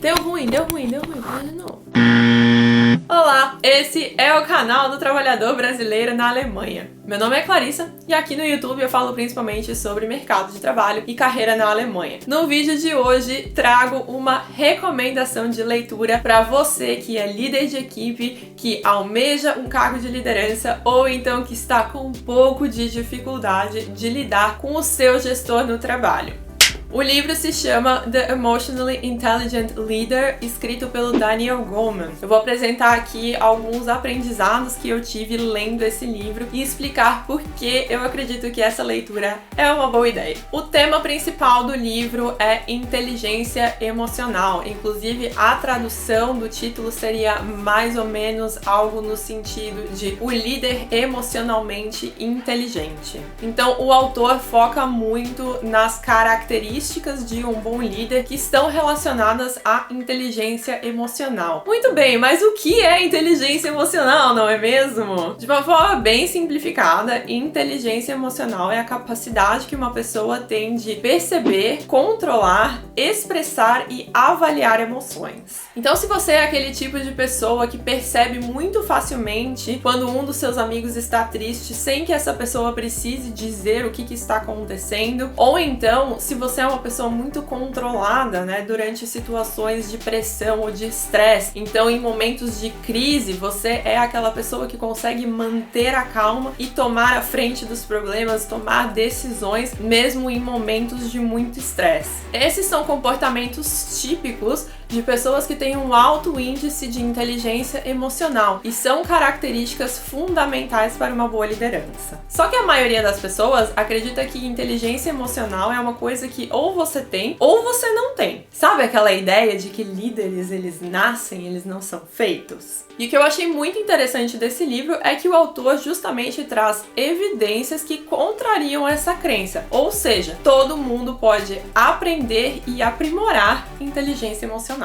Deu ruim, faz de novo. Olá, esse é o canal do Trabalhador Brasileiro na Alemanha. Meu nome é Clarissa e aqui no YouTube eu falo principalmente sobre mercado de trabalho e carreira na Alemanha. No vídeo de hoje trago uma recomendação de leitura para você que é líder de equipe, que almeja um cargo de liderança ou então que está com um pouco de dificuldade de lidar com o seu gestor no trabalho. O livro se chama The Emotionally Intelligent Leader, escrito pelo Daniel Goleman. Eu vou apresentar aqui alguns aprendizados que eu tive lendo esse livro e explicar por que eu acredito que essa leitura é uma boa ideia. O tema principal do livro é inteligência emocional. Inclusive, a tradução do título seria mais ou menos algo no sentido de o líder emocionalmente inteligente. Então, o autor foca muito nas características de um bom líder que estão relacionadas à inteligência emocional. Muito bem, mas o que é inteligência emocional, não é mesmo? De uma forma bem simplificada, inteligência emocional é a capacidade que uma pessoa tem de perceber, controlar, expressar e avaliar emoções. Então, se você é aquele tipo de pessoa que percebe muito facilmente quando um dos seus amigos está triste sem que essa pessoa precise dizer o que está acontecendo, ou então, se você é uma pessoa muito controlada, né, durante situações de pressão ou de estresse. Então, em momentos de crise, você é aquela pessoa que consegue manter a calma e tomar a frente dos problemas, tomar decisões, mesmo em momentos de muito estresse. Esses são comportamentos típicos de pessoas que têm um alto índice de inteligência emocional e são características fundamentais para uma boa liderança. Só que a maioria das pessoas acredita que inteligência emocional é uma coisa que ou você tem ou você não tem. Sabe aquela ideia de que líderes, eles nascem, eles não são feitos? E o que eu achei muito interessante desse livro é que o autor justamente traz evidências que contrariam essa crença. Ou seja, todo mundo pode aprender e aprimorar inteligência emocional.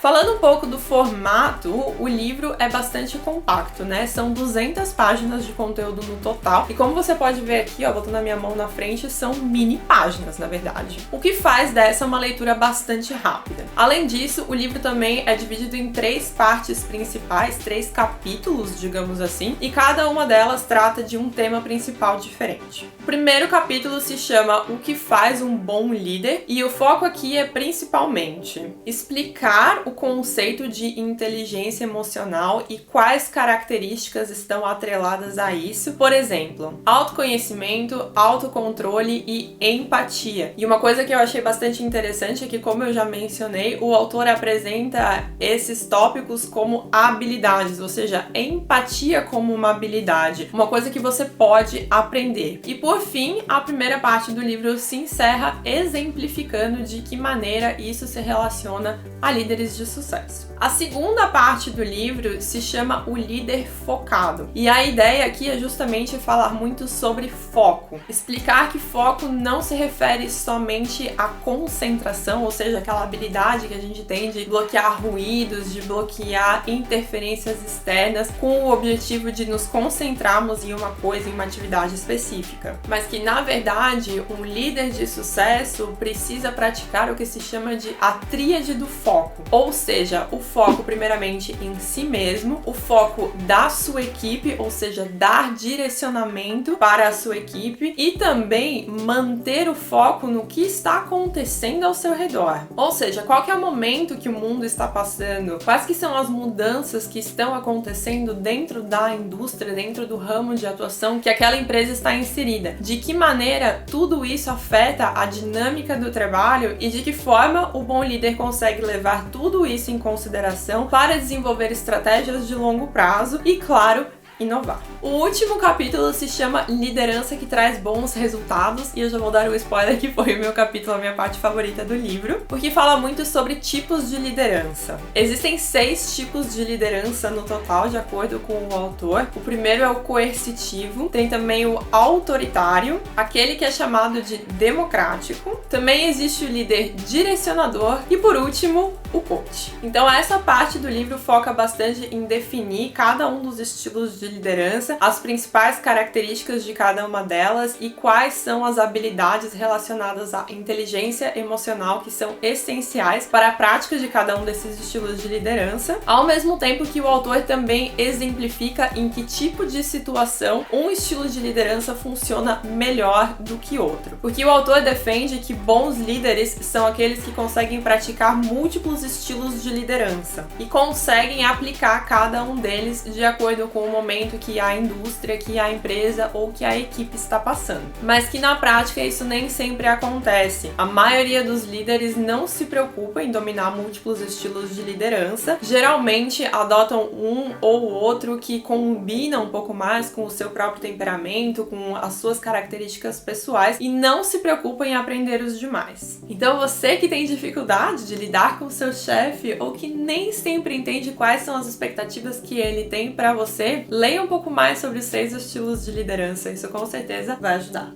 Falando um pouco do formato, o livro é bastante compacto, né? São 200 páginas de conteúdo no total. E como você pode ver aqui, ó, botando a minha mão na frente, são mini páginas, na verdade. O que faz dessa uma leitura bastante rápida. Além disso, o livro também é dividido em 3 partes principais, 3 capítulos, digamos assim, e cada uma delas trata de um tema principal diferente. O primeiro capítulo se chama O que faz um bom líder, e o foco aqui é principalmente explicar o conceito de inteligência emocional e quais características estão atreladas a isso. Por exemplo, autoconhecimento, autocontrole e empatia. E uma coisa que eu achei bastante interessante é que, como eu já mencionei, o autor apresenta esses tópicos como habilidades, ou seja, empatia como uma habilidade, uma coisa que você pode aprender. E por fim, a primeira parte do livro se encerra exemplificando de que maneira isso se relaciona a líderes de sucesso. A segunda parte do livro se chama O Líder Focado. E a ideia aqui é justamente falar muito sobre foco. Explicar que foco não se refere somente à concentração, ou seja, aquela habilidade que a gente tem de bloquear ruídos, de bloquear interferências externas com o objetivo de nos concentrarmos em uma coisa, em uma atividade específica. Mas que, na verdade, um líder de sucesso precisa praticar o que se chama de a tríade do foco. Ou seja, o foco primeiramente em si mesmo, o foco da sua equipe, ou seja, dar direcionamento para a sua equipe e também manter o foco no que está acontecendo ao seu redor. Ou seja, qual que é o momento que o mundo está passando, quais que são as mudanças que estão acontecendo dentro da indústria, dentro do ramo de atuação que aquela empresa está inserida, de que maneira tudo isso afeta a dinâmica do trabalho e de que forma o bom líder consegue levar tudo isso em consideração para desenvolver estratégias de longo prazo e, claro, inovar. O último capítulo se chama Liderança que Traz Bons Resultados, e eu já vou dar um spoiler que foi o meu capítulo, a minha parte favorita do livro, porque fala muito sobre tipos de liderança. Existem 6 tipos de liderança no total, de acordo com o autor. O primeiro é o coercitivo, tem também o autoritário, aquele que é chamado de democrático, também existe o líder direcionador e, por último, o coach. Então essa parte do livro foca bastante em definir cada um dos estilos de liderança, as principais características de cada uma delas e quais são as habilidades relacionadas à inteligência emocional que são essenciais para a prática de cada um desses estilos de liderança, ao mesmo tempo que o autor também exemplifica em que tipo de situação um estilo de liderança funciona melhor do que outro. Porque o autor defende que bons líderes são aqueles que conseguem praticar múltiplos estilos de liderança e conseguem aplicar cada um deles de acordo com o momento que a indústria, que a empresa ou que a equipe está passando. Mas que na prática isso nem sempre acontece. A maioria dos líderes não se preocupa em dominar múltiplos estilos de liderança, geralmente adotam um ou outro que combina um pouco mais com o seu próprio temperamento, com as suas características pessoais e não se preocupam em aprender os demais. Então você que tem dificuldade de lidar com o seu chefe ou que nem sempre entende quais são as expectativas que ele tem para você, leia um pouco mais sobre os 6 estilos de liderança, isso com certeza vai ajudar.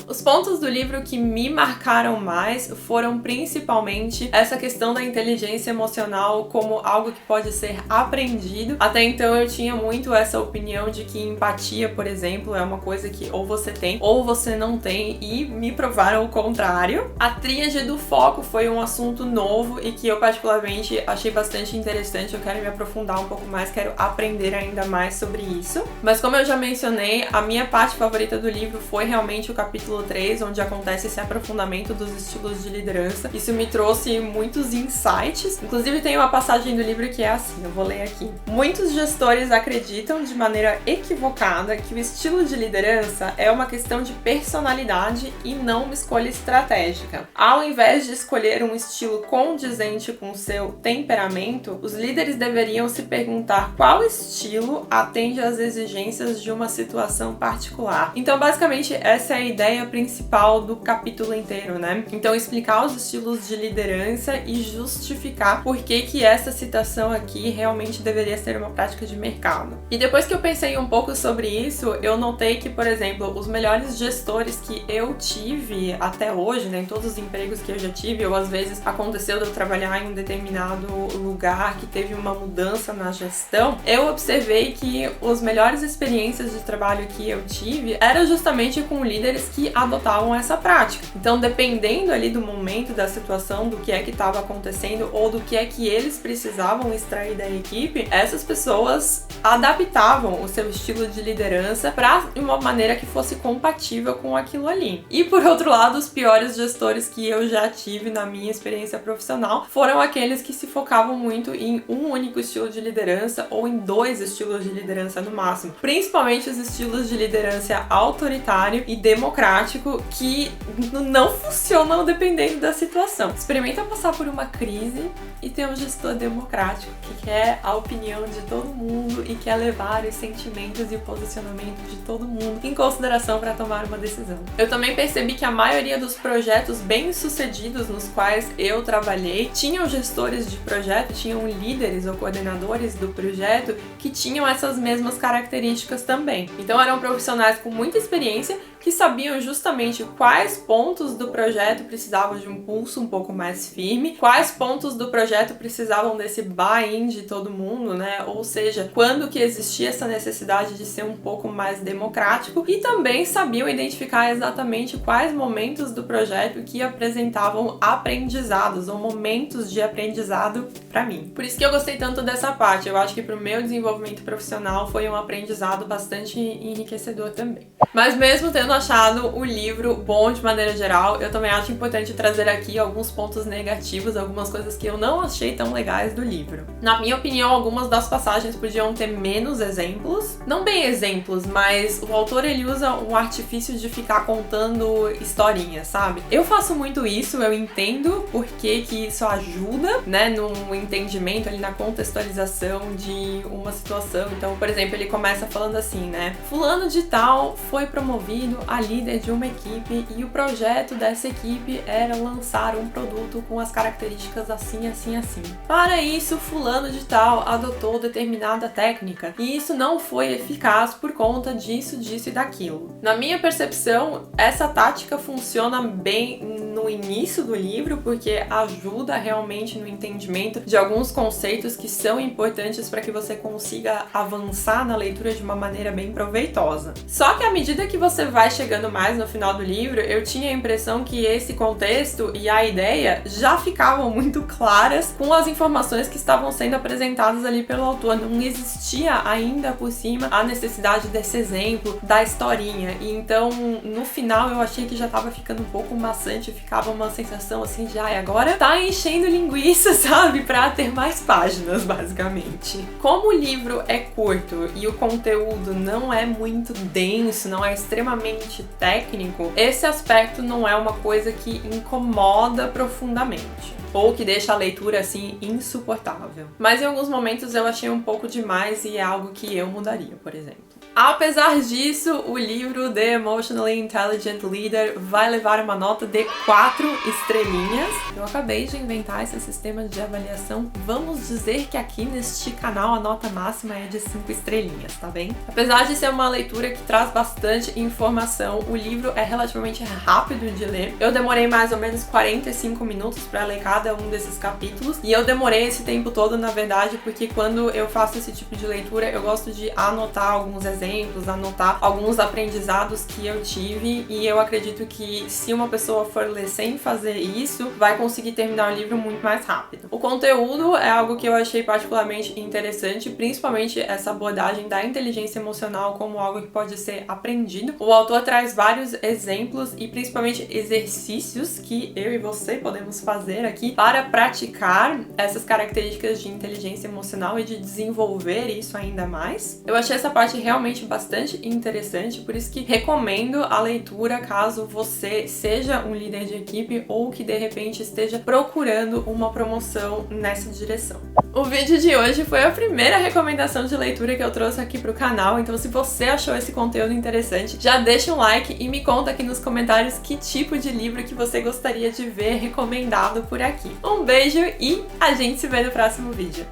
Os pontos do livro que me marcaram mais foram principalmente essa questão da inteligência emocional como algo que pode ser aprendido. Até então eu tinha muito essa opinião de que empatia, por exemplo, é uma coisa que ou você tem ou você não tem, e me provaram o contrário. A tríade do foco foi um assunto novo e que eu particularmente achei bastante interessante. Eu quero me aprofundar um pouco mais, quero aprender ainda mais sobre isso. Mas como eu já mencionei, a minha parte favorita do livro foi realmente o capítulo 3, onde acontece esse aprofundamento dos estilos de liderança. Isso me trouxe muitos insights. Inclusive tem uma passagem do livro que é assim, eu vou ler aqui. Muitos gestores acreditam de maneira equivocada que o estilo de liderança é uma questão de personalidade e não uma escolha estratégica. Ao invés de escolher um estilo condizente com seu temperamento, os líderes deveriam se perguntar qual estilo atende às exigências de uma situação particular. Então, basicamente, essa é a ideia principal do capítulo inteiro, né? Então, explicar os estilos de liderança e justificar por que essa citação aqui realmente deveria ser uma prática de mercado. E depois que eu pensei um pouco sobre isso, eu notei que, por exemplo, os melhores gestores que eu tive até hoje, né, em todos os empregos que eu já tive, ou às vezes aconteceu de eu trabalhar em um determinado lugar que teve uma mudança na gestão, eu observei que as melhores experiências de trabalho que eu tive eram justamente com líderes que adotavam essa prática. Então, dependendo ali do momento, da situação, do que é que estava acontecendo ou do que é que eles precisavam extrair da equipe, essas pessoas adaptavam o seu estilo de liderança para uma maneira que fosse compatível com aquilo ali. E por outro lado, os piores gestores que eu já tive na minha experiência profissional foram aqueles que se focavam muito em um único estilo de liderança ou em 2 estilos de liderança no máximo. Principalmente os estilos de liderança autoritário e democrático que não funcionam dependendo da situação. Experimenta passar por uma crise e ter um gestor democrático que quer a opinião de todo mundo e quer levar os sentimentos e o posicionamento de todo mundo em consideração para tomar uma decisão. Eu também percebi que a maioria dos projetos bem-sucedidos nos quais eu trabalhei tinham gestores de projeto, tinham líderes ou coordenadores do projeto que tinham essas mesmas características também. Então eram profissionais com muita experiência que sabiam justamente quais pontos do projeto precisavam de um pulso um pouco mais firme, quais pontos do projeto precisavam desse buy-in de todo mundo, né? Ou seja, quando que existia essa necessidade de ser um pouco mais democrático, e também sabiam identificar exatamente quais momentos do projeto que apresentavam aprendizados ou momentos de aprendizado para mim. Por isso que eu gostei tanto dessa parte. Eu acho que para o meu desenvolvimento profissional foi um aprendizado bastante enriquecedor também. Mas mesmo tendo achado o livro bom de maneira geral, eu também acho importante trazer aqui alguns pontos negativos, algumas coisas que eu não achei tão legais do livro. Na minha opinião, algumas das passagens podiam ter menos exemplos. Não bem exemplos, mas o autor ele usa um artifício de ficar contando historinhas, sabe? Eu faço muito isso, eu entendo por que isso ajuda, né, no entendimento ali, na contextualização de uma situação. Então, por exemplo, ele começa falando assim, né? Fulano de tal foi promovido a líder de uma equipe e o projeto dessa equipe era lançar um produto com as características assim, assim, assim. Para isso, fulano de tal adotou determinada técnica e isso não foi eficaz por conta disso, disso e daquilo. Na minha percepção, essa tática funciona bem no no início do livro, porque ajuda realmente no entendimento de alguns conceitos que são importantes para que você consiga avançar na leitura de uma maneira bem proveitosa. Só que à medida que você vai chegando mais no final do livro, eu tinha a impressão que esse contexto e a ideia já ficavam muito claras com as informações que estavam sendo apresentadas ali pelo autor. Não existia ainda por cima a necessidade desse exemplo, da historinha. E então, no final, eu achei que já tava ficando um pouco maçante, ficava uma sensação assim de, agora tá enchendo linguiça, sabe? Pra ter mais páginas, basicamente. Como o livro é curto e o conteúdo não é muito denso, não é extremamente técnico, esse aspecto não é uma coisa que incomoda profundamente, ou que deixa a leitura assim insuportável. Mas em alguns momentos eu achei um pouco demais e é algo que eu mudaria, por exemplo. Apesar disso, o livro The Emotionally Intelligent Leader vai levar uma nota de 4 estrelinhas. Eu acabei de inventar esse sistema de avaliação. Vamos dizer que aqui neste canal a nota máxima é de 5 estrelinhas, tá bem? Apesar de ser uma leitura que traz bastante informação, o livro é relativamente rápido de ler. Eu demorei mais ou menos 45 minutos para ler cada um desses capítulos, e eu demorei esse tempo todo, na verdade, porque quando eu faço esse tipo de leitura, eu gosto de anotar alguns exemplos, anotar alguns aprendizados que eu tive, e eu acredito que se uma pessoa for ler sem fazer isso, vai conseguir terminar o livro muito mais rápido. O conteúdo é algo que eu achei particularmente interessante, principalmente essa abordagem da inteligência emocional como algo que pode ser aprendido. O autor traz vários exemplos e principalmente exercícios que eu e você podemos fazer aqui para praticar essas características de inteligência emocional e de desenvolver isso ainda mais. Eu achei essa parte realmente bastante interessante, por isso que recomendo a leitura caso você seja um líder de equipe ou que de repente esteja procurando uma promoção nessa direção. O vídeo de hoje foi a primeira recomendação de leitura que eu trouxe aqui pro canal, então se você achou esse conteúdo interessante, já deixa um like e me conta aqui nos comentários que tipo de livro que você gostaria de ver recomendado por aqui. Um beijo e a gente se vê no próximo vídeo.